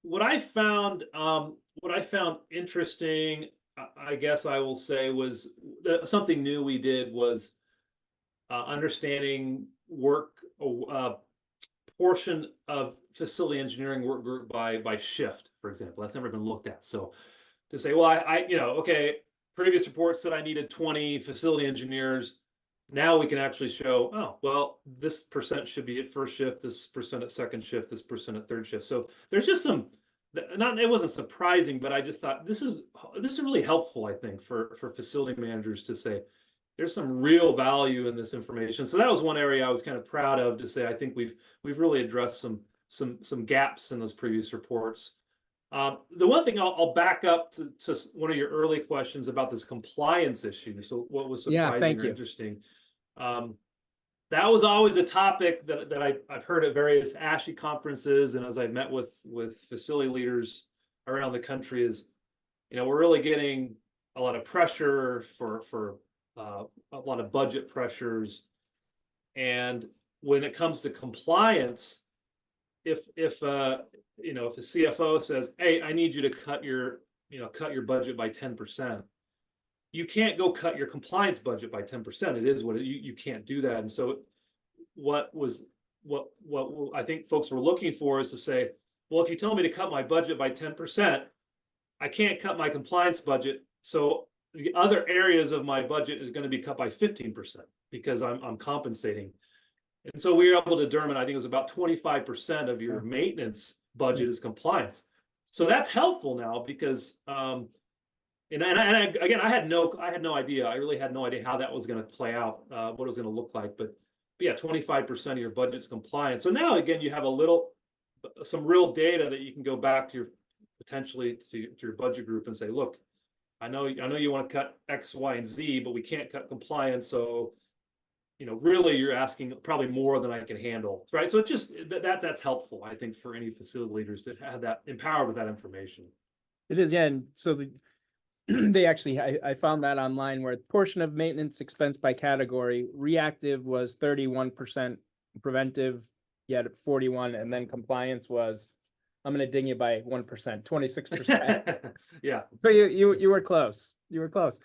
what I found interesting, I guess I will say, was something new we did was understanding work portion of facility engineering work group by shift, for example. That's never been looked at. So to say, well, okay, previous report said I needed 20 facility engineers. Now we can actually show, oh, well, this percent should be at first shift, this percent at second shift, this percent at third shift. So there's just some, not, it wasn't surprising, but I just thought this is really helpful, I think, for facility managers to say, there's some real value in this information. So that was one area I was kind of proud of, to say I think we've really addressed some gaps in those previous reports. The one thing I'll back up to one of your early questions about this compliance issue. So what was surprising or interesting? That was always a topic that I've heard at various ASHI conferences, and as I've met with facility leaders around the country, is, we're really getting a lot of pressure for a lot of budget pressures, and when it comes to compliance, if a CFO says, "Hey, I need you to cut your budget by 10%," you can't go cut your compliance budget by 10%. It is what you can't do that. And so what I think folks were looking for is to say, well, if you tell me to cut my budget by 10%, I can't cut my compliance budget. So the other areas of my budget is going to be cut by 15% because I'm compensating. And so we were able to determine, I think it was about 25% of your maintenance budget is compliance. So that's helpful now because, again, I had no idea. I really had no idea how that was going to play out, what it was going to look like. But yeah, 25% of your budget's compliance. So now, again, you have some real data that you can go back to potentially to your budget group and say, look, I know you want to cut X, Y, and Z, but we can't cut compliance. So, really you're asking probably more than I can handle, right? So it's just that's helpful, I think, for any facility leaders to have that empowered with that information. It is, yeah. And so they actually, I found that online, where portion of maintenance expense by category, reactive was 31%, preventive, yet 41%, and then compliance was, I'm going to ding you by 1%, 26%. Yeah. So you were close. You were close.